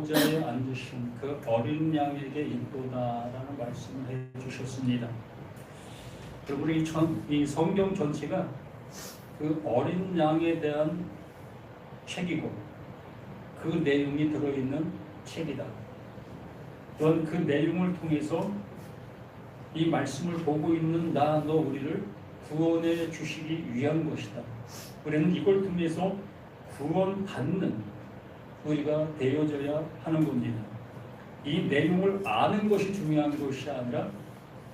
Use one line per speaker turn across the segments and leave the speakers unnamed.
보좌에 앉으신 그 어린 양에게 있도다라는 말씀을 해주셨습니다. 여러분, 이 성경 전체가 그 어린 양에 대한 책이고 그 내용이 들어있는 책이다. 또한 그 내용을 통해서 이 말씀을 보고 있는 나, 너, 우리를 구원해 주시기 위한 것이다. 우리는 이걸 통해서 구원받는 우리가 되어져야 하는 겁니다. 이 내용을 아는 것이 중요한 것이 아니라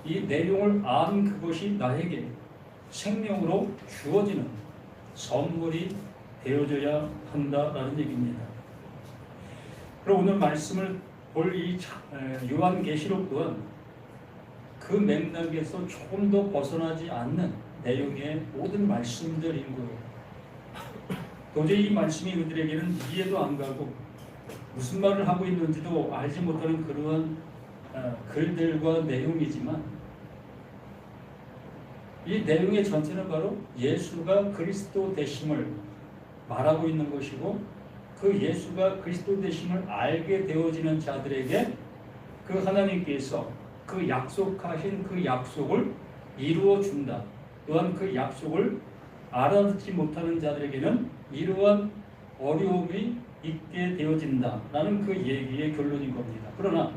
이 내용을 아는 그것이 나에게 생명으로 주어지는 선물이 되어져야 한다라는 얘기입니다. 그럼 오늘 말씀을 볼 이 요한계시록 또한 그 맥락에서 조금 더 벗어나지 않는 내용의 모든 말씀들인 거예요. 도저히 이 말씀이 우리들에게는 이해도 안 가고 무슨 말을 하고 있는지도 알지 못하는 그러한 글들과 내용이지만 이 내용의 전체는 바로 예수가 그리스도 되심을 말하고 있는 것이고 그 예수가 그리스도 되심을 알게 되어지는 자들에게 그 하나님께서 그 약속하신 그 약속을 이루어 준다. 또한 그 약속을 알아듣지 못하는 자들에게는 이러한 어려움이 있게 되어진다라는 그 얘기의 결론인 겁니다. 그러나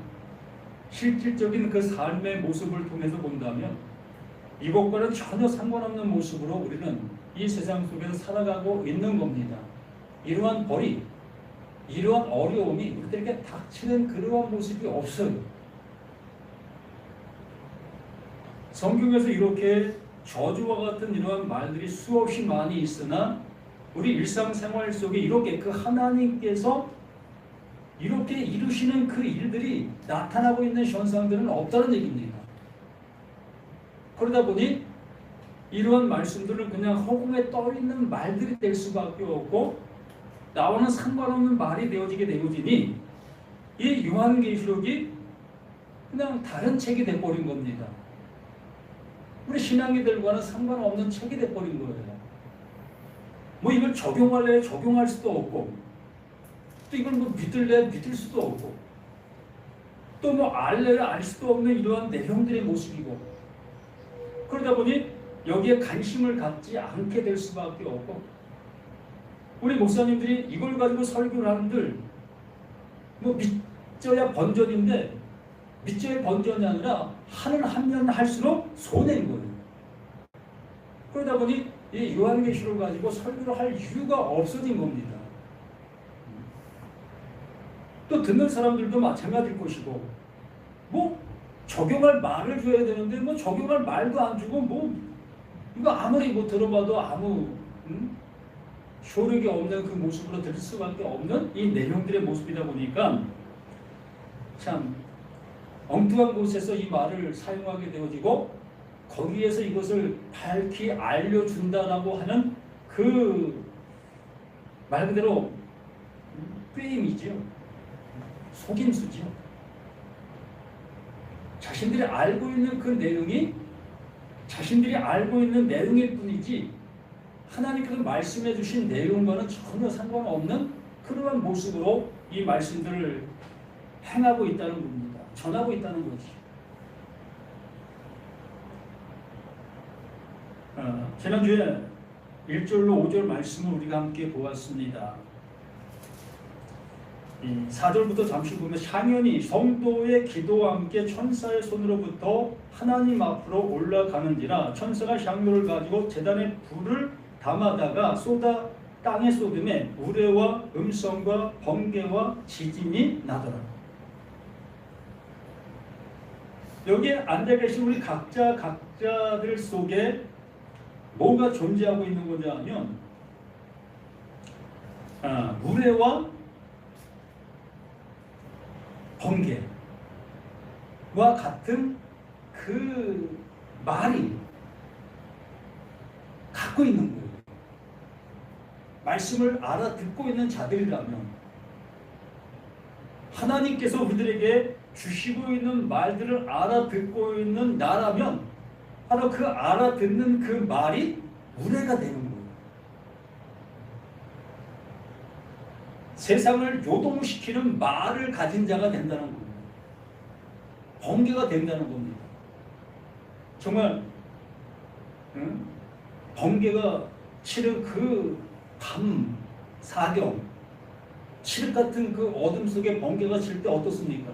실질적인 그 삶의 모습을 통해서 본다면 이것과는 전혀 상관없는 모습으로 우리는 이 세상 속에서 살아가고 있는 겁니다. 이러한 벌이, 이러한 어려움이 우리들에게 닥치는 그러한 모습이 없어요. 성경에서 이렇게 저주와 같은 이러한 말들이 수없이 많이 있으나 우리 일상생활 속에 이렇게 그 하나님께서 이렇게 이루시는 그 일들이 나타나고 있는 현상들은 없다는 얘기입니다. 그러다 보니 이러한 말씀들은 그냥 허공에 떠있는 말들이 될 수밖에 없고 나와는 상관없는 말이 되어지니 이 요한계시록이 그냥 다른 책이 돼버린 겁니다. 우리 신앙이들과는 상관없는 책이 돼버린 거예요. 뭐 이걸 적용할래 적용할 수도 없고 또 이걸 뭐 믿을래 믿을 수도 없고 또 뭐 알래 알 수도 없는 이러한 내용들의 모습이고 그러다 보니 여기에 관심을 갖지 않게 될 수밖에 없고 우리 목사님들이 이걸 가지고 설교를 하는들 뭐 믿져야 번전인데 믿져야 번전이 아니라 하면 할수록 손해인 거예요. 그러다 보니 이 요한계시록을 가지고 설교를 할 이유가 없어진 겁니다. 또 듣는 사람들도 마찬가지일 것이고 뭐 적용할 말을 줘야 되는데 뭐 적용할 말도 안 주고 뭐 이거 아무리 뭐 들어봐도 아무 효력이 없는 그 모습으로 들을 수밖에 없는 이 내용들의 모습이다 보니까 참 엉뚱한 곳에서 이 말을 사용하게 되어지고 거기에서 이것을 밝히 알려준다라고 하는 그 말 그대로 꾀임이죠. 속임수죠. 자신들이 알고 있는 그 내용이 자신들이 알고 있는 내용일 뿐이지 하나님께서 말씀해 주신 내용과는 전혀 상관없는 그러한 모습으로 이 말씀들을 행하고 있다는 겁니다. 전하고 있다는 거지. 지난주에 1절로 5절 말씀을 우리가 함께 보았습니다. 4절부터 잠시 보면 향연이 성도의 기도와 함께 천사의 손으로부터 하나님 앞으로 올라가는지라 천사가 향료를 가지고 제단에 불을 담아다가 땅에 쏟음에 우레와 음성과 번개와 지진이 나더라. 여기에 앉아 계신 우리 각자들 속에 뭐가 존재하고 있는 거냐 하면 우레와 번개와 같은 그 말이 갖고 있는 거예요. 말씀을 알아듣고 있는 자들이라면 하나님께서 우리들에게 주시고 있는 말들을 알아듣고 있는 나라면 바로 그 알아듣는 그 말이 우레가 되는 거예요. 세상을 요동시키는 말을 가진 자가 된다는 겁니다. 번개가 된다는 겁니다. 정말 번개가 치는 그 밤 사경, 칠흑 같은 그 어둠 속에 번개가 칠 때 어떻습니까?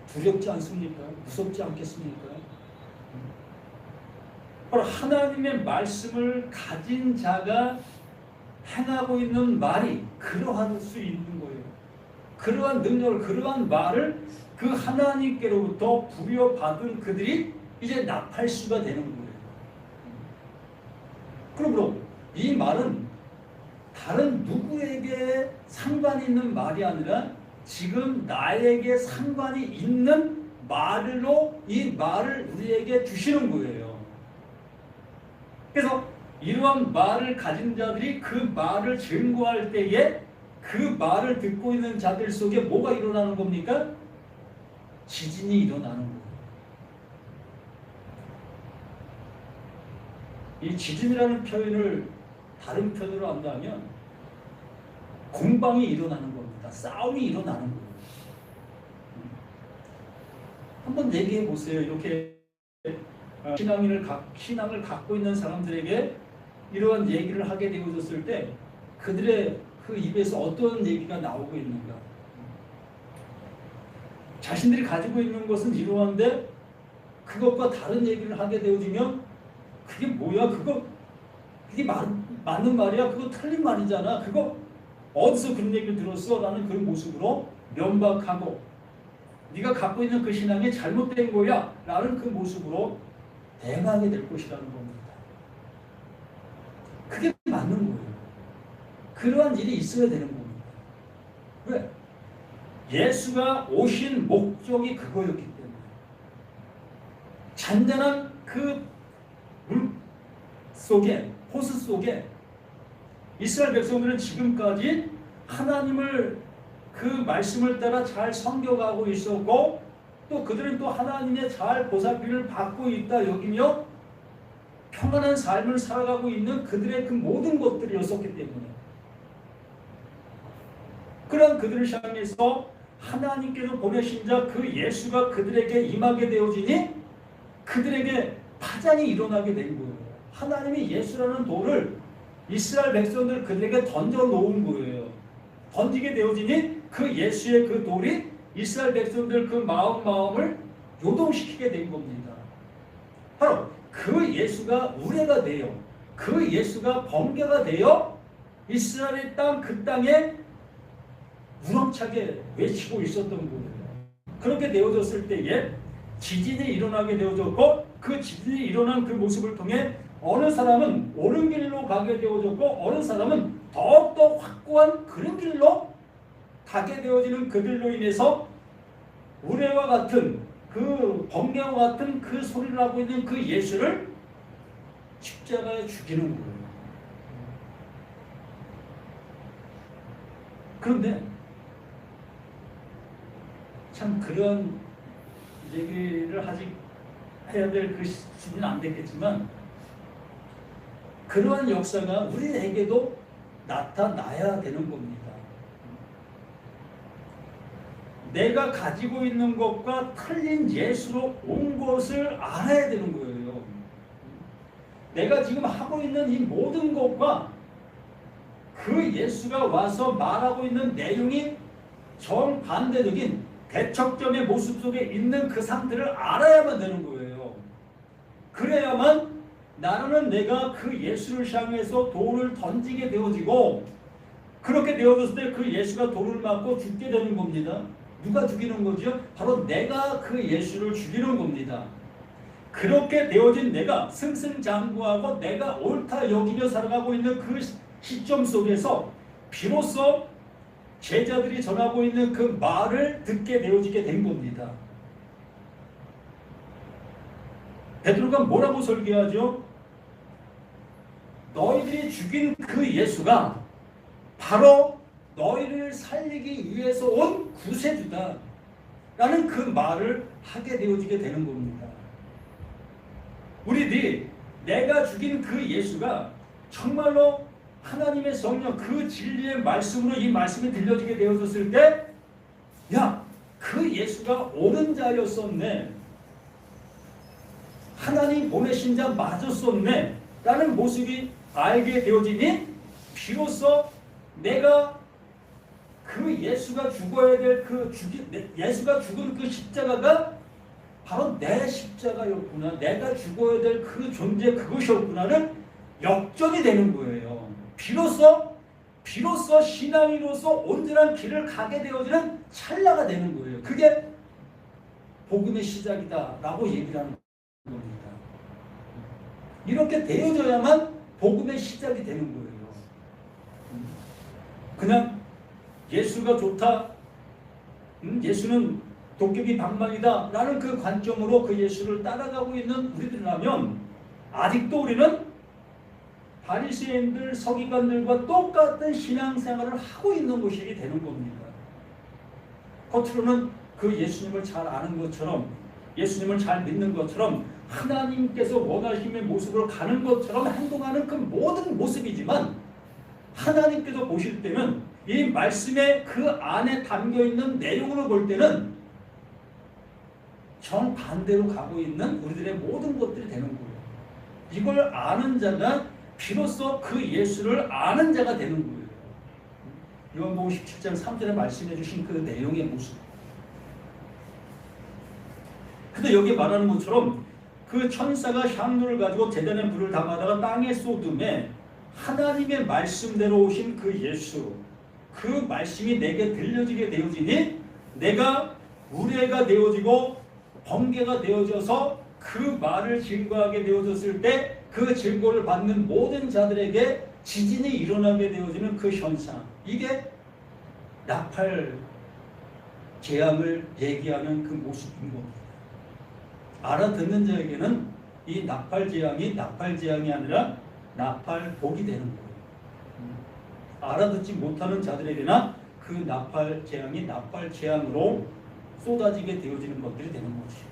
두렵지 않습니까? 무섭지 않겠습니까? 바로 하나님의 말씀을 가진 자가 행하고 있는 말이 그러할 수 있는 거예요. 그러한 능력을, 그러한 말을 그 하나님께로부터 부여받은 그들이 이제 납할 수가 되는 거예요. 그러므로 이 말은 다른 누구에게 상관이 있는 말이 아니라 지금 나에게 상관이 있는 말로 이 말을 우리에게 주시는 거예요. 그래서 이러한 말을 가진 자들이 그 말을 증거할 때에 그 말을 듣고 있는 자들 속에 뭐가 일어나는 겁니까? 지진이 일어나는 거예요. 이 지진이라는 표현을 다른 표현으로 한다면 공방이 일어나는 겁니다. 싸움이 일어나는 거예요. 한번 얘기해 보세요. 이렇게 신앙을 갖고 있는 사람들에게 이러한 얘기를 하게 되어졌을 때 그들의 그 입에서 어떤 얘기가 나오고 있는가? 자신들이 가지고 있는 것은 이러한데 그것과 다른 얘기를 하게 되어지면 그게 뭐야? 그게 맞는 말이야? 그거 틀린 말이잖아. 그거 어디서 그런 얘기를 들었어? 라는 그런 모습으로 면박하고 네가 갖고 있는 그 신앙이 잘못된 거야 라는 그 모습으로 대응하게 될 것이라는 겁니다. 그게 맞는 거예요. 그러한 일이 있어야 되는 겁니다. 왜? 예수가 오신 목적이 그거였기 때문에 잔잔한 그 물 속에, 호수 속에 이스라엘 백성들은 지금까지 하나님을 그 말씀을 따라 잘 섬겨가고 있었고 또 그들은 또 하나님의 잘 보살피를 받고 있다 여기며 평안한 삶을 살아가고 있는 그들의 그 모든 것들이었었기 때문에 그런 그들을 향해서 하나님께서 보내신 자 그 예수가 그들에게 임하게 되어지니 그들에게 파장이 일어나게 된 거예요. 하나님이 예수라는 돌을 이스라엘 백성들 그들에게 던져 놓은 거예요. 던지게 되어지니 그 예수의 그 돌이 이스라엘 백성들 그 마음을 요동시키게 된 겁니다. 바로 그 예수가 우레가 되어 그 예수가 번개가 되어 이스라엘의 땅 그 땅에 우렁차게 외치고 있었던 거예요. 그렇게 되어졌을 때에 지진이 일어나게 되어졌고 그 지진이 일어난 그 모습을 통해 어느 사람은 옳은 길로 가게 되어졌고 어느 사람은 더욱더 확고한 그런 길로 가게 되어지는 그들로 인해서 우레와 같은 그 번개와 같은 그 소리를 하고 있는 그 예수를 십자가에 죽이는 거예요. 그런데 참 그런 얘기를 해야 될 그 시즌은 안 됐겠지만 그러한 역사가 우리에게도 나타나야 되는 겁니다. 내가 가지고 있는 것과 틀린 예수로 온 것을 알아야 되는 거예요. 내가 지금 하고 있는 이 모든 것과 그 예수가 와서 말하고 있는 내용이 정반대적인 대척점의 모습 속에 있는 그 상태를 알아야만 되는 거예요. 그래야만 나는 내가 그 예수를 향해서 돌을 던지게 되어지고 그렇게 되어졌을 때 그 예수가 돌을 맞고 죽게 되는 겁니다. 누가 죽이는 거죠? 바로 내가 그 예수를 죽이는 겁니다. 그렇게 되어진 내가 승승장구하고 내가 옳다 여기며 살아가고 있는 그 시점 속에서 비로소 제자들이 전하고 있는 그 말을 듣게 되어지게 된 겁니다. 베드로가 뭐라고 설교하죠? 너희들이 죽인 그 예수가 바로 너희를 살리기 위해서 온 구세주다 라는 그 말을 하게 되어지게 되는 겁니다. 우리들이 내가 죽인 그 예수가 정말로 하나님의 성령 그 진리의 말씀으로 이 말씀이 들려지게 되어졌을 때, 야, 그 예수가 옳은 자였었네, 하나님 보내신 자 맞았었네 라는 모습이 알게 되어지니, 비로소 내가 그 예수가 죽어야 될 예수가 죽은 그 십자가가 바로 내 십자가였구나, 내가 죽어야 될 그 존재 그것이었구나는 역정이 되는 거예요. 비로소 신앙인으로서 온전한 길을 가게 되어지는 찰나가 되는 거예요. 그게 복음의 시작이다라고 얘기를 하는 겁니다. 이렇게 되어져야만 복음의 시작이 되는 거예요. 그냥 예수가 좋다, 예수는 도깨비 방망이다 라는 그 관점으로 그 예수를 따라가고 있는 우리들이라면, 아직도 우리는 바리새인들, 서기관들과 똑같은 신앙생활을 하고 있는 것이 되는 겁니다. 겉으로는 그 예수님을 잘 아는 것처럼, 예수님을 잘 믿는 것처럼, 하나님께서 원하심의 모습으로 가는 것처럼 행동하는 그 모든 모습이지만, 하나님께서 보실 때는 이 말씀의 그 안에 담겨있는 내용으로 볼 때는 정반대로 가고 있는 우리들의 모든 것들이 되는 거예요. 이걸 아는 자가 비로소 그 예수를 아는 자가 되는 거예요. 요한복음 17장 3절에 말씀해 주신 그 내용의 모습. 근데 여기 말하는 것처럼 그 천사가 향로를 가지고 제단에 불을 담아다가 땅에 쏟음에 하나님의 말씀대로 오신 그 예수, 그 말씀이 내게 들려지게 되어지니, 내가 우레가 되어지고 번개가 되어져서 그 말을 증거하게 되어졌을 때 그 증거를 받는 모든 자들에게 지진이 일어나게 되어지는 그 현상, 이게 나팔 재앙을 얘기하는 그 모습인 겁니다. 알아듣는 자에게는 이 나팔 재앙이 아니라 나팔복이 되는 거예요. 알아듣지 못하는 자들에게나 그 나팔 재앙이 나팔 재앙으로 쏟아지게 되어지는 것들이 되는 것이에요.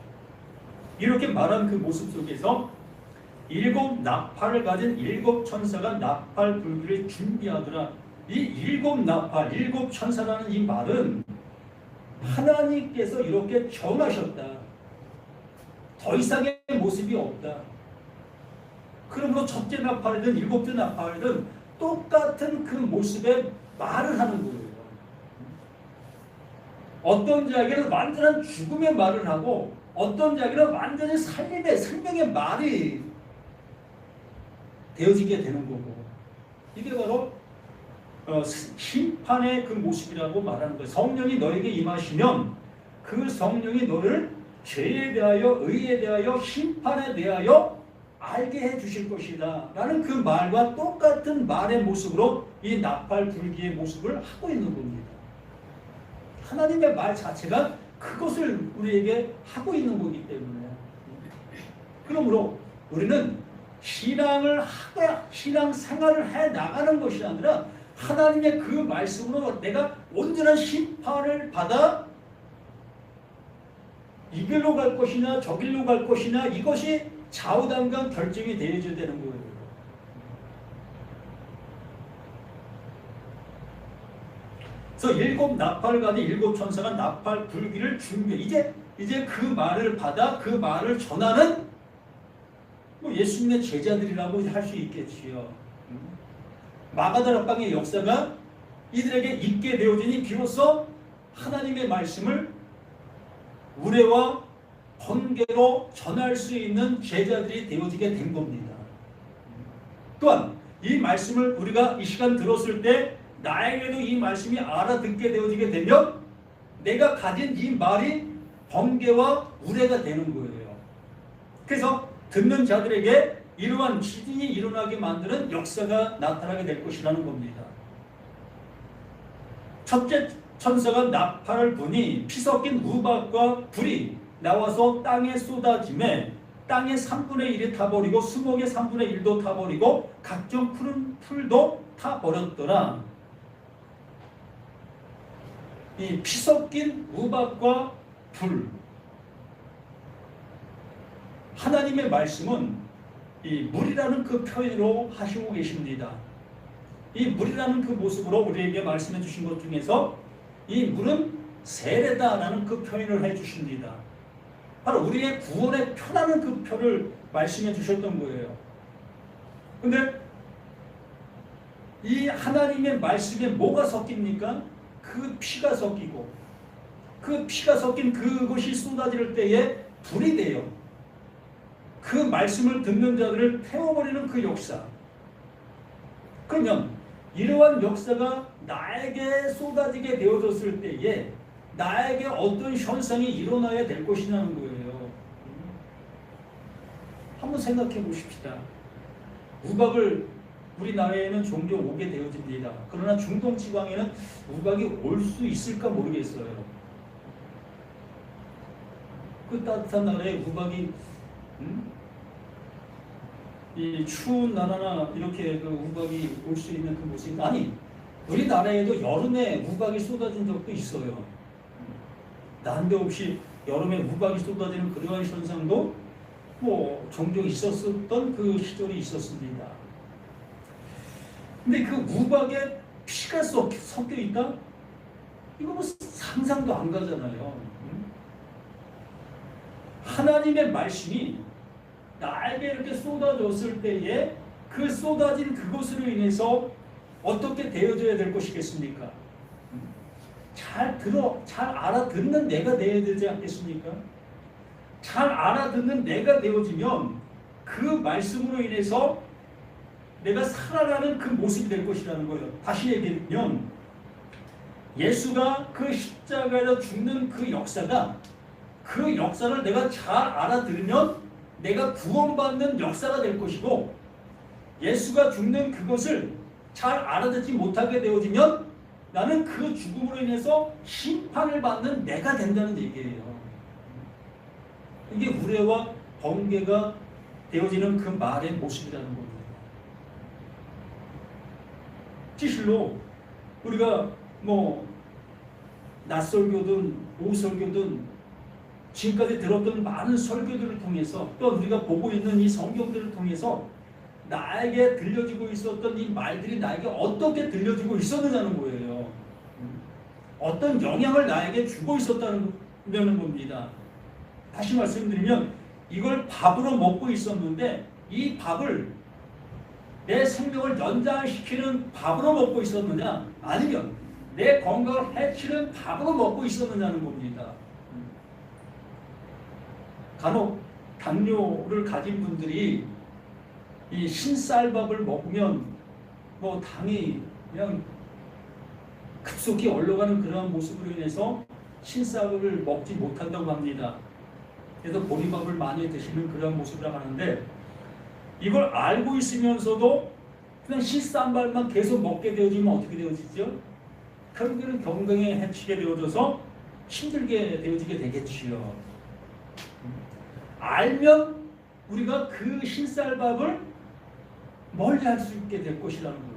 이렇게 말한 그 모습 속에서 일곱 나팔을 가진 일곱 천사가 나팔 불기를 준비하더라. 이 일곱 나팔, 일곱 천사라는 이 말은 하나님께서 이렇게 정하셨다. 더 이상의 모습이 없다. 그러므로 첫째 나팔이든 일곱째 나팔이든 똑같은 그 모습의 말을 하는 거예요. 어떤 자에게는 완전한 죽음의 말을 하고, 어떤 자에게는 완전히 생명의 말이 되어지게 되는 거고, 이게 바로 심판의 그 모습이라고 말하는 거예요. 성령이 너에게 임하시면 그 성령이 너를 죄에 대하여, 의에 대하여, 심판에 대하여 알게 해 주실 것이다 라는 그 말과 똑같은 말의 모습으로 이 나팔 불기의 모습을 하고 있는 겁니다. 하나님의 말 자체가 그것을 우리에게 하고 있는 거기 때문에, 그러므로 우리는 신앙 생활을 해 나가는 것이 아니라 하나님의 그 말씀으로 내가 온전한 심판을 받아 이 길로 갈 것이냐 저 길로 갈 것이냐, 이것이 좌우당강 결정이 되어져야 되는 거예요. 그래서 일곱 나팔을 가진 일곱 천사가 나팔 불기를 준비해. 이제 그 말을 받아 그 말을 전하는 예수님의 제자들이라고 할 수 있겠지요. 마가다락방의 역사가 이들에게 있게 되어지니 비로소 하나님의 말씀을 우레와 번개로 전할 수 있는 제자들이 되어지게 된 겁니다. 또한 이 말씀을 우리가 이 시간 들었을 때 나에게도 이 말씀이 알아듣게 되어지게 되면 내가 가진 이 말이 번개와 우레가 되는 거예요. 그래서 듣는 자들에게 이러한 지진이 일어나게 만드는 역사가 나타나게 될 것이라는 겁니다. 첫째 천사가 나팔을 부니 피 섞인 우박과 불이 나와서 땅에 쏟아짐에 땅의 3분의 1이 타버리고 수목의 3분의 1도 타버리고 각종 푸른 풀도 타버렸더라. 이 피 섞인 우박과 불, 하나님의 말씀은 이 물이라는 그 표현으로 하시고 계십니다. 이 물이라는 그 모습으로 우리에게 말씀해 주신 것 중에서 이 물은 세례다라는 그 표현을 해 주십니다. 바로 우리의 구원의 표라는 그 표를 말씀해 주셨던 거예요. 근데 이 하나님의 말씀에 뭐가 섞입니까? 그 피가 섞이고 그 피가 섞인 그것이 쏟아질 때에 불이 돼요. 그 말씀을 듣는 자들을 태워버리는 그 역사. 그러면 이러한 역사가 나에게 쏟아지게 되어졌을 때에 나에게 어떤 현상이 일어나야 될 것이냐는 거예요. 한번 생각해 보십시다. 우박을 우리나라에는 종종 오게 되어집니다. 그러나 중동 지방에는 우박이 올 수 있을까 모르겠어요. 그 따뜻한 나라에 우박이 이 추운 나라나 이렇게 그 우박이 올 수 있는 그 모습이 아니 우리나라에도 여름에 우박이 쏟아진 적도 있어요. 난데없이 여름에 우박이 쏟아지는 그러한 현상도 뭐 종종 있었던 그 시절이 있었습니다. 근데 그 우박에 피가 섞여 있다? 이거 뭐 상상도 안 가잖아요. 하나님의 말씀이 나에게 이렇게 쏟아졌을 때에 그 쏟아진 그것으로 인해서 어떻게 되어져야 될 것이겠습니까? 잘 알아듣는 내가 되어야 되지 않겠습니까? 잘 알아듣는 내가 되어지면 그 말씀으로 인해서 내가 살아가는 그 모습이 될 것이라는 거예요. 다시 얘기하면 예수가 그 십자가에서 죽는 그 역사가 그 역사를 내가 잘 알아들으면 내가 구원받는 역사가 될 것이고 예수가 죽는 그것을 잘 알아듣지 못하게 되어지면 나는 그 죽음으로 인해서 심판을 받는 내가 된다는 얘기예요. 이게 우레와 번개가 되어지는 그 말의 모습이라는 겁니다. 진실로 우리가 뭐 낯설교든 오설교든 지금까지 들었던 많은 설교들을 통해서 또 우리가 보고 있는 이 성경들을 통해서 나에게 들려지고 있었던 이 말들이 나에게 어떻게 들려지고 있었느냐는 거예요. 어떤 영향을 나에게 주고 있었다는 겁니다. 다시 말씀드리면 이걸 밥으로 먹고 있었는데 이 밥을 내 생명을 연장시키는 밥으로 먹고 있었느냐 아니면 내 건강을 해치는 밥으로 먹고 있었느냐는 겁니다. 간혹 당뇨를 가진 분들이 이 신쌀밥을 먹으면 뭐 당이 그냥 급속히 올라가는 그러한 모습으로 인해서 신쌀밥을 먹지 못한다고 합니다. 그래서 보리밥을 많이 드시는 그러한 모습이라고 하는데 이걸 알고 있으면서도 그냥 신쌀밥만 계속 먹게 되어지면 어떻게 되어지죠? 결국에는 건강에 해치게 되어져서 힘들게 되어지게 되겠지요. 알면 우리가 그 신쌀밥을 멀리할 수 있게 될 것이라는 거예요.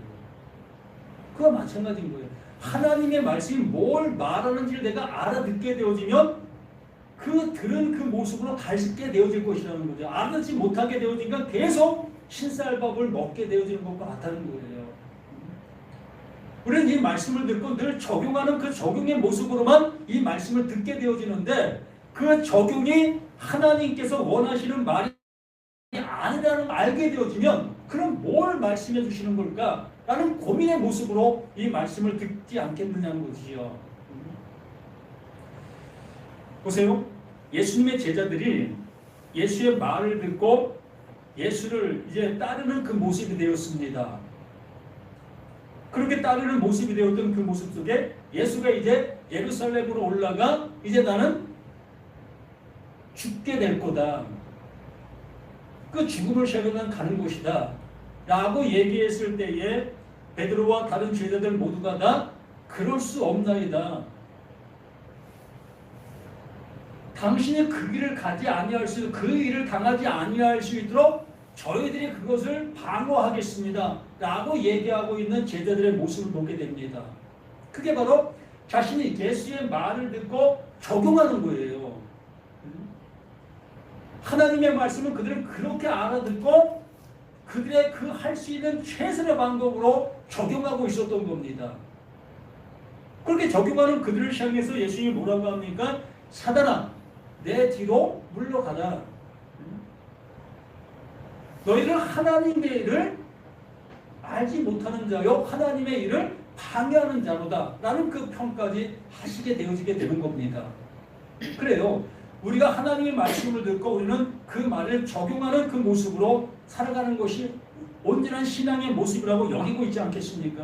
그와 마찬가지인 거예요. 하나님의 말씀이 뭘 말하는지를 내가 알아듣게 되어지면 그 들은 그 모습으로 갈게 되어질 것이라는 거죠. 알아듣지 못하게 되어지니까 계속 신쌀밥을 먹게 되어지는 것과 같다는 거예요. 우리는 이 말씀을 듣고 늘 적용하는 그 적용의 모습으로만 이 말씀을 듣게 되어지는데 그 적용이 하나님께서 원하시는 말이 아니라는 걸 알게 되어지면 그럼 뭘 말씀해 주시는 걸까? 라는 고민의 모습으로 이 말씀을 듣지 않겠느냐는 것이죠. 보세요. 예수님의 제자들이 예수의 말을 듣고 예수를 이제 따르는 그 모습이 되었습니다. 그렇게 따르는 모습이 되었던 그 모습 속에 예수가 이제 예루살렘으로 올라가 이제 나는 죽게 될 거다. 그 죽음을 향해 난 가는 곳이다. 라고 얘기했을 때에 베드로와 다른 제자들 모두가 다 그럴 수 없나이다. 당신이 그 길을 가지 아니할 수, 그 일을 당하지 아니할 수 있도록 저희들이 그것을 방어하겠습니다. 라고 얘기하고 있는 제자들의 모습을 보게 됩니다. 그게 바로 자신이 예수의 말을 듣고 적용하는 거예요. 하나님의 말씀은 그들은 그렇게 알아듣고 그들의 그 할 수 있는 최선의 방법으로 적용하고 있었던 겁니다. 그렇게 적용하는 그들을 향해서 예수님이 뭐라고 합니까? 사단아, 내 뒤로 물러가라. 너희는 하나님의 일을 알지 못하는 자요, 하나님의 일을 방해하는 자로다 라는 그 평까지 하시게 되어지게 되는 겁니다. 그래요. 우리가 하나님의 말씀을 듣고 우리는 그 말을 적용하는 그 모습으로 살아가는 것이 온전한 신앙의 모습이라고 여기고 있지 않겠습니까?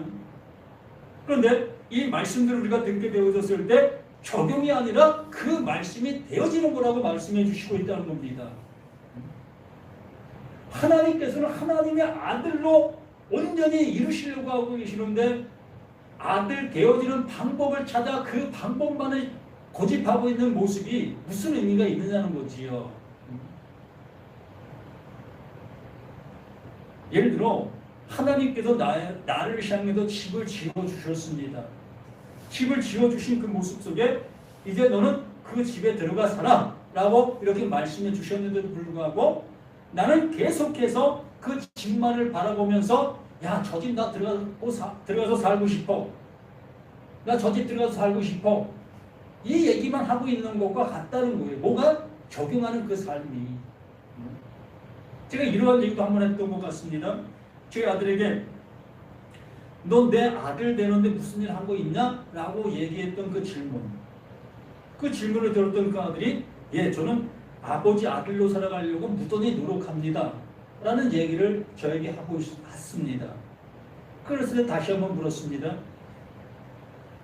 그런데 이 말씀들을 우리가 듣게 되어졌을 때 적용이 아니라 그 말씀이 되어지는 거라고 말씀해 주시고 있다는 겁니다. 하나님께서는 하나님의 아들로 온전히 이루시려고 하고 계시는데 아들 되어지는 방법을 찾아 그 방법만을 고집하고 있는 모습이 무슨 의미가 있느냐는 거지요. 예를 들어 하나님께서 나를 향해서 집을 지어주셨습니다. 집을 지어주신 그 모습 속에 이제 너는 그 집에 들어가 살아 라고 이렇게 말씀해 주셨는데도 불구하고 나는 계속해서 그 집만을 바라보면서 야, 저 집 나 들어가서 살고 싶어. 나 저 집 들어가서 살고 싶어. 이 얘기만 하고 있는 것과 같다는 거예요. 뭐가? 적용하는 그 삶이. 제가 이러한 얘기도 한 번 했던 것 같습니다. 제 아들에게 너 내 아들 되는데 무슨 일 한 거 있냐? 라고 얘기했던 그 질문. 그 질문을 들었던 그 아들이 예, 저는 아버지 아들로 살아가려고 무던히 노력합니다. 라는 얘기를 저에게 하고 있습니다. 그래서 다시 한번 물었습니다.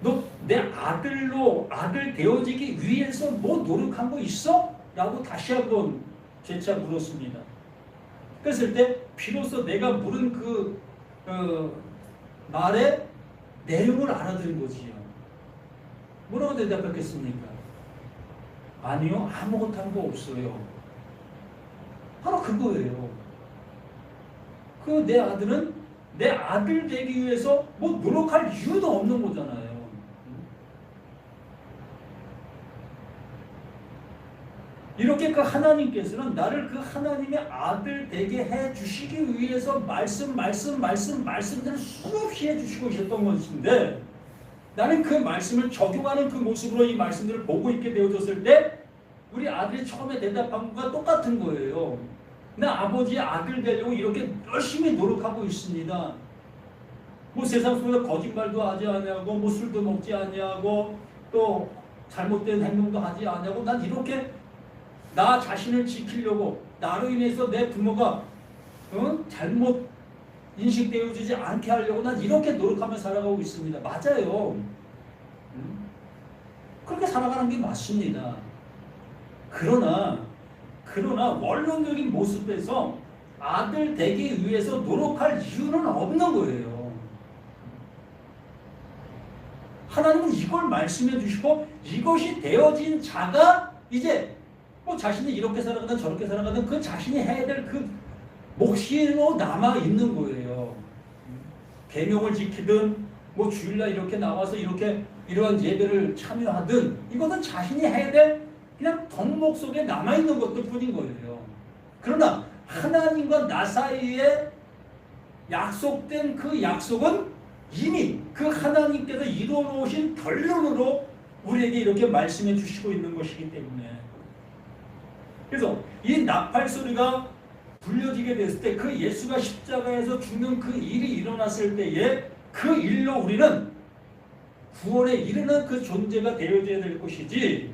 너 내 아들 되어지기 위해서 뭐 노력한 거 있어? 라고 다시 한번 재차 물었습니다. 그랬을 때 비로소 내가 물은 그 말의 내용을 알아들은 거지요. 뭐라고 대답했겠습니까? 아니요, 아무것도 한 거 없어요. 바로 그거예요. 그 내 아들은 내 아들 되기 위해서 뭐 노력할 이유도 없는 거잖아요. 이렇게 그 하나님께서는 나를 그 하나님의 아들 되게 해 주시기 위해서 말씀들을 수없이 해 주시고 계셨던 것인데 나는 그 말씀을 적용하는 그 모습으로 이 말씀들을 보고 있게 되어졌을 때 우리 아들이 처음에 대답한 것과 똑같은 거예요. 나 아버지의 아들 되려고 이렇게 열심히 노력하고 있습니다. 뭐 세상 속에서 거짓말도 하지 아니하고 뭐 술도 먹지 아니하고 또 잘못된 행동도 하지 아니하고 난 이렇게 나 자신을 지키려고 나로 인해서 내 부모가 잘못 인식되어지지 않게 하려고 난 이렇게 노력하며 살아가고 있습니다. 맞아요. 그렇게 살아가는 게 맞습니다. 그러나 원론적인 모습에서 아들 되기 위해서 노력할 이유는 없는 거예요. 하나님은 이걸 말씀해 주시고 이것이 되어진 자가 이제 뭐 자신이 이렇게 살아가든 저렇게 살아가든 그 자신이 해야 될 그 몫으로 남아 있는 거예요. 계명을 지키든 뭐 주일날 이렇게 나와서 이러한 예배를 참여하든 이것은 자신이 해야 될 그냥 덕목 속에 남아 있는 것들 뿐인 거예요. 그러나 하나님과 나 사이에 약속된 그 약속은 이미 그 하나님께서 이루어 놓으신 결론으로 우리에게 이렇게 말씀해 주시고 있는 것이기 때문에 그래서 이 나팔 소리가 불려지게 됐을 때 그 예수가 십자가에서 죽는 그 일이 일어났을 때에 그 일로 우리는 구원에 이르는 그 존재가 되어져야 될 것이지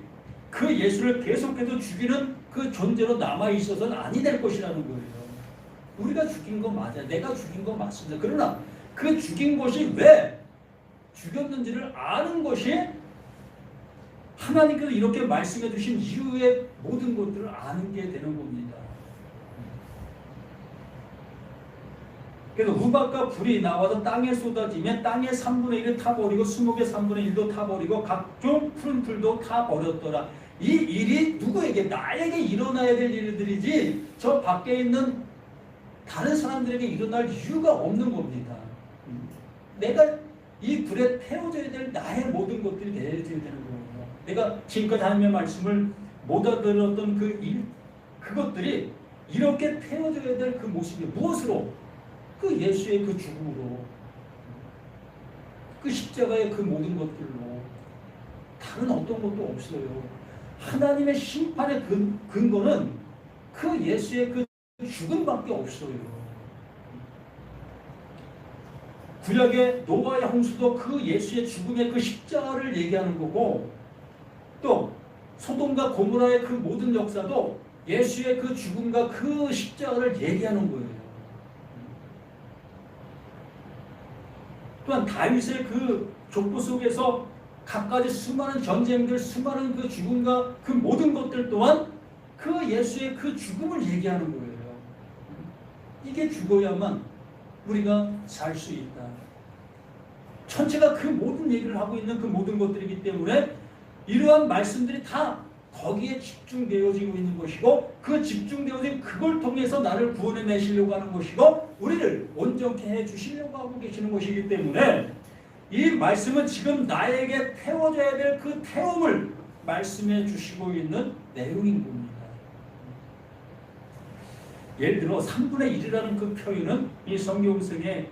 그 예수를 계속해서 죽이는 그 존재로 남아있어서는 아니 될 것이라는 거예요. 우리가 죽인 거 맞아요. 내가 죽인 거 맞습니다. 그러나 그 죽인 것이 왜 죽였는지를 아는 것이 하나님께서 이렇게 말씀해 주신 이유의 모든 것들을 아는 게 되는 겁니다. 그래서 우박과 불이 나와서 땅에 쏟아지면 땅의 3분의 1을 타버리고 수목의 3분의 1도 타버리고 각종 푸른 풀도 타버렸더라. 이 일이 누구에게? 나에게 일어나야 될 일들이지 저 밖에 있는 다른 사람들에게 일어날 이유가 없는 겁니다. 내가 이 불에 태워져야 될 나의 모든 것들이 되어져야 되는 거예요. 내가 지금까지 하나님의 말씀을 못 알아들었던 그것들이 이렇게 태워져야 될 그 모습이 무엇으로? 그 예수의 그 죽음으로, 그 십자가의 그 모든 것들로, 다른 어떤 것도 없어요. 하나님의 심판의 근거는 그 예수의 그 죽음밖에 없어요. 구약의 노아의 홍수도 그 예수의 죽음의 그 십자가를 얘기하는 거고, 또 소돔과 고모라의 그 모든 역사도 예수의 그 죽음과 그 십자가를 얘기하는 거예요. 또한 다윗의 그 족보 속에서 갖가지 수많은 전쟁들, 수많은 그 죽음과 그 모든 것들 또한 그 예수의 그 죽음을 얘기하는 거예요. 이게 죽어야만 우리가 살 수 있다. 전체가 그 모든 얘기를 하고 있는 그 모든 것들이기 때문에 이러한 말씀들이 다 거기에 집중되어지고 있는 것이고, 그 집중되어진 그걸 통해서 나를 구원해 내시려고 하는 것이고, 우리를 온전케 해 주시려고 하고 계시는 것이기 때문에 이 말씀은 지금 나에게 태워져야 될 그 태움을 말씀해 주시고 있는 내용인 겁니다. 예를 들어 3분의 1이라는 그 표현은 이 성경성에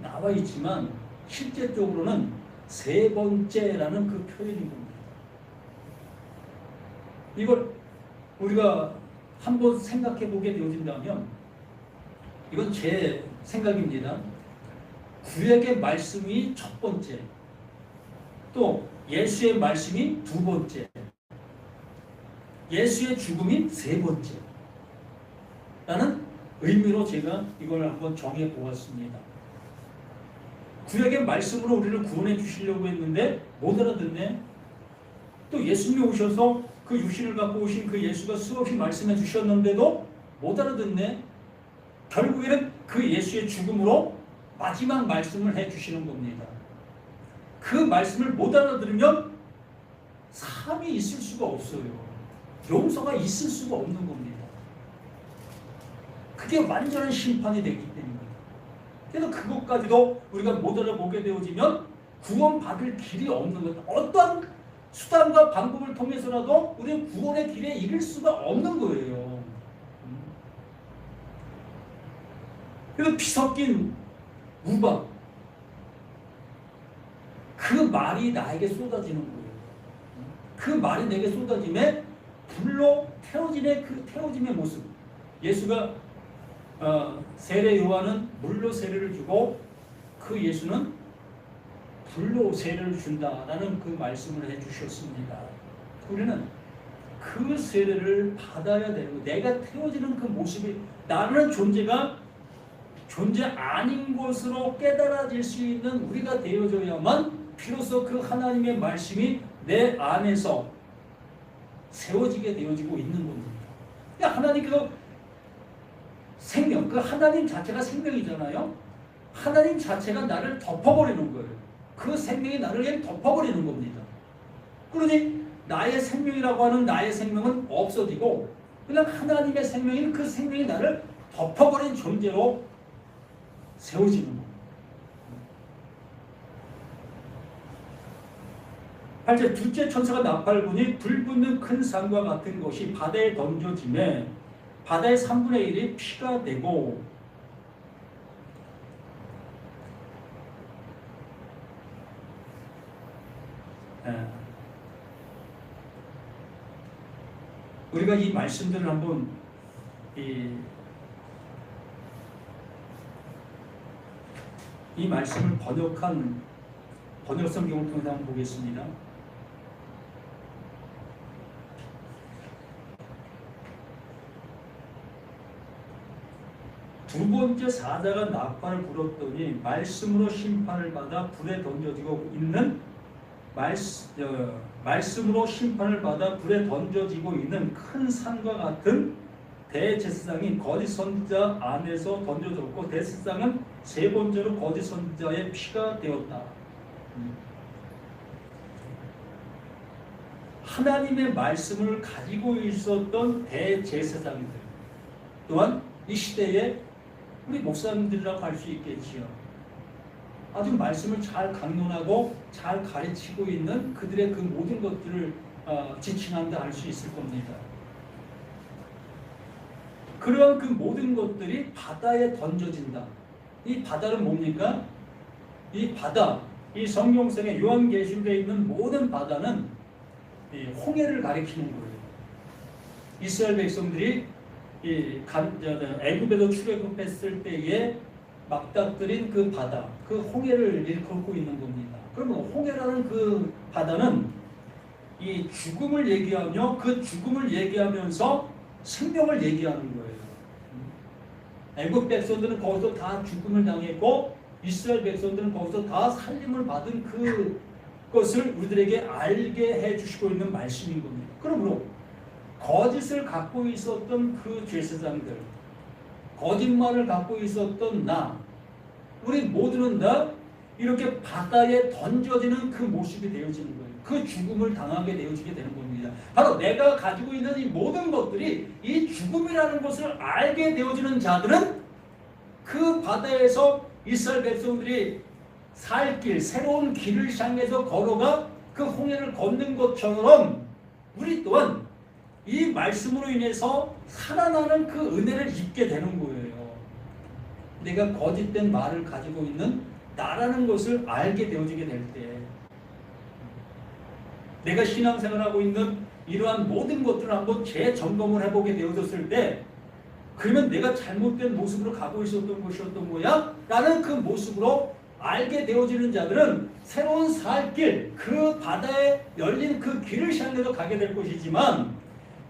나와 있지만 실제적으로는 세 번째라는 그 표현인 겁니다. 이걸 우리가 한번 생각해 보게 되어진다면, 이건 제 생각입니다. 구약의 말씀이 첫 번째, 또 예수의 말씀이 두 번째, 예수의 죽음이 세 번째 라는 의미로 제가 이걸 한번 정해 보았습니다. 구약의 말씀으로 우리를 구원해 주시려고 했는데 못 알아듣네. 또 예수님이 오셔서 그 육신을 갖고 오신 그 예수가 수없이 말씀해 주셨는데도 못 알아듣네. 결국에는 그 예수의 죽음으로 마지막 말씀을 해 주시는 겁니다. 그 말씀을 못 알아들으면 삶이 있을 수가 없어요. 용서가 있을 수가 없는 겁니다. 그게 완전한 심판이 되기 때문입니다. 그래서 그것까지도 우리가 못 알아보게 되어지면 구원받을 길이 없는 것. 어떠한 수단과 방법을 통해서라도 우리는 구원의 길에 이를 수가 없는 거예요. 그래서 피 섞인 우박, 그 말이 나에게 쏟아지는 거예요. 그 말이 내게 쏟아짐에 불로 태워짐의 모습. 예수가 세례 요한은 물로 세례를 주고 그 예수는 불로 세례를 준다라는 그 말씀을 해주셨습니다. 우리는 그 세례를 받아야 되는 거. 내가 태워지는 그 모습이, 나는 존재가 존재 아닌 것으로 깨달아질 수 있는 우리가 되어져야만 비로소 그 하나님의 말씀이 내 안에서 세워지게 되어지고 있는 겁니다. 하나님 그 생명, 그 하나님 자체가 생명이잖아요. 하나님 자체가 나를 덮어버리는 거예요. 그 생명이 나를 그냥 덮어버리는 겁니다. 그러니 나의 생명이라고 하는 나의 생명은 없어지고 그냥 하나님의 생명인 그 생명이 나를 덮어버린 존재로 세워지는 겁니다. 8절 둘째 천사가 나팔부니 불붙는 큰 산과 같은 것이 바다에 던져짐에 바다의 3분의 1이 피가 되고 우리가 이 말씀들을 한번 이 말씀을 번역한 번역 성경을 통해서 한번 보겠습니다. 두 번째 사자가 나팔을 불었더니 말씀으로 심판을 받아 불에 던져지고 있는 말씀으로 심판을 받아 불에 던져지고 있는 큰 산과 같은 대제사장이 거짓 선지자 안에서 던져졌고 대제사장은 세 번째로 거짓 선지자의 피가 되었다. 하나님의 말씀을 가지고 있었던 대제사장들 또한 이 시대에 우리 목사님들이라고 할 수 있겠지요. 아주 말씀을 잘 강론하고 잘 가르치고 있는 그들의 그 모든 것들을 지칭한다 할 수 있을 겁니다. 그러한 그 모든 것들이 바다에 던져진다. 이 바다는 뭡니까? 이 바다, 이 성경성에 요한계시록에 있는 모든 바다는 이 홍해를 가리키는 거예요. 이스라엘 백성들이 애굽에서 출애굽했을 때에 맞닥뜨린 그 바다, 그 홍해를 일컫고 있는 겁니다. 그러면 홍해라는 그 바다는 이 죽음을 얘기하며 그 죽음을 얘기하면서 생명을 얘기하는 거예요. 애굽 백성들은 거기서 다 죽음을 당했고 이스라엘 백성들은 거기서 다 살림을 받은 그것을 우리들에게 알게 해주시고 있는 말씀인 겁니다. 그러므로 거짓을 갖고 있었던 그 제사장들, 거짓말을 갖고 있었던 우리 모두는 다 이렇게 바다에 던져지는 그 모습이 되어지는 거예요. 그 죽음을 당하게 되어지게 되는 겁니다. 바로 내가 가지고 있는 이 모든 것들이 이 죽음이라는 것을 알게 되어지는 자들은 그 바다에서 이스라엘 백성들이 살 길, 새로운 길을 향해서 걸어가 그 홍해를 걷는 것처럼 우리 또한 이 말씀으로 인해서 살아나는 그 은혜를 입게 되는 거예요. 내가 거짓된 말을 가지고 있는 나라는 것을 알게 되어지게 될 때, 내가 신앙생활하고 있는 이러한 모든 것들을 한번 재점검을 해보게 되어졌을 때, 그러면 내가 잘못된 모습으로 가고 있었던 것이었던 거야? 라는 그 모습으로 알게 되어지는 자들은 새로운 살 길, 그 바다에 열린 그 길을 향해서 가게 될 것이지만,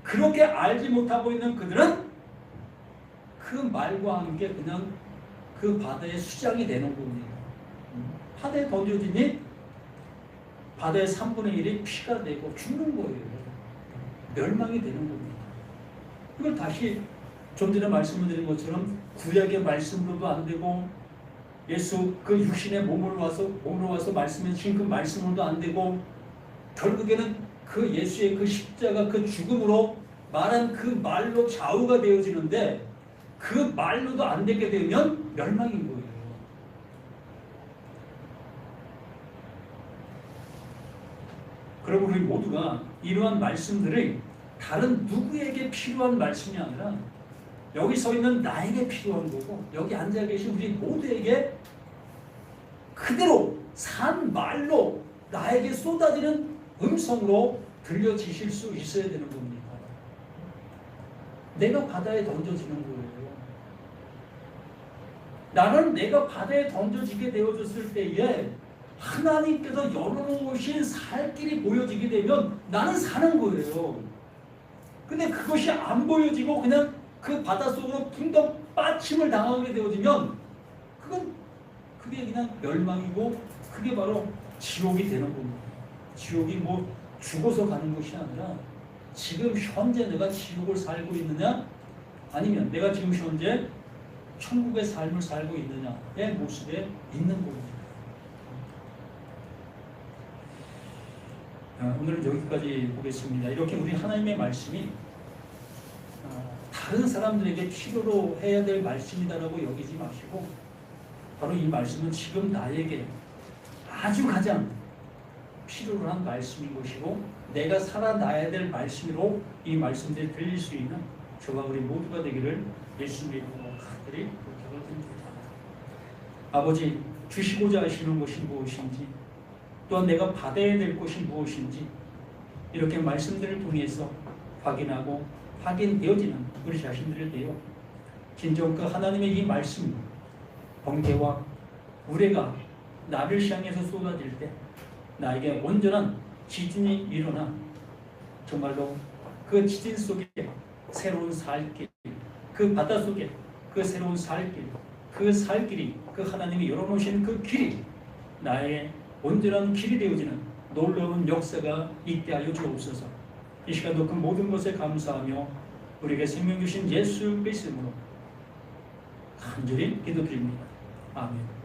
그렇게 알지 못하고 있는 그들은 그 말과 함께 그냥 그 바다의 수장이 되는 겁니다. 바다에 던져지니 바다의 3분의 1이 피가 되고 죽는 거예요. 멸망이 되는 겁니다. 이걸 다시 좀 전에 말씀드린 것처럼 구약의 말씀으로도 안 되고 예수 그 육신의 몸으로 와서 말씀해 주신 그 말씀으로도 안 되고 결국에는 그 예수의 그 십자가 그 죽음으로 말한 그 말로 좌우가 되어지는데 그 말로도 안 되게 되면 멸망인 거예요. 그리고 우리 모두가 이러한 말씀들이 다른 누구에게 필요한 말씀이 아니라 여기 서 있는 나에게 필요한 거고 여기 앉아 계신 우리 모두에게 그대로 산 말로 나에게 쏟아지는 음성으로 들려지실 수 있어야 되는 겁니다. 내가 바다에 던져지는 거예요. 나는 내가 바다에 던져지게 되어졌을 때에 하나님께서 열어놓으신 살 길이 보여지게 되면 나는 사는 거예요. 근데 그것이 안 보여지고 그냥 그 바닷속으로 붕덩 빠침을 당하게 되어지면 그게 그냥 멸망이고 그게 바로 지옥이 되는 겁니다. 지옥이 뭐 죽어서 가는 것이 아니라 지금 현재 내가 지옥을 살고 있느냐 아니면 내가 지금 현재 천국의 삶을 살고 있느냐의 모습에 있는 겁니다. 오늘은 여기까지 보겠습니다. 이렇게 우리 하나님의 말씀이 다른 사람들에게 필요로 해야 될 말씀이다라고 여기지 마시고 바로 이 말씀은 지금 나에게 아주 가장 필요로 한 말씀인 것이고 내가 살아나야 될 말씀으로 이 말씀들이 들릴 수 있는 저와 우리 모두가 되기를 예수님의 이름으로 간절히 부탁을 드립니다. 아버지, 주시고자 하시는 것이 무엇인지 또한 내가 받아야 될 것이 무엇인지 이렇게 말씀들을 통해서 확인하고 확인되어지는 우리 자신들을 대여 진정 그 하나님의 이 말씀 번개와 우레가 나를 향해서 쏟아질 때 나에게 온전한 지진이 일어나 정말로 그 지진 속에 새로운 살길, 그 바다 속에 그 새로운 살길, 그 살길이 그 하나님이 열어놓으신 그 길이 나의 온전한 길이 되어지는 놀라운 역사가 있게 하여 주옵소서. 이 시간도 그 모든 것에 감사하며 우리에게 생명 주신 예수 그리스도로 간절히 기도드립니다. 아멘.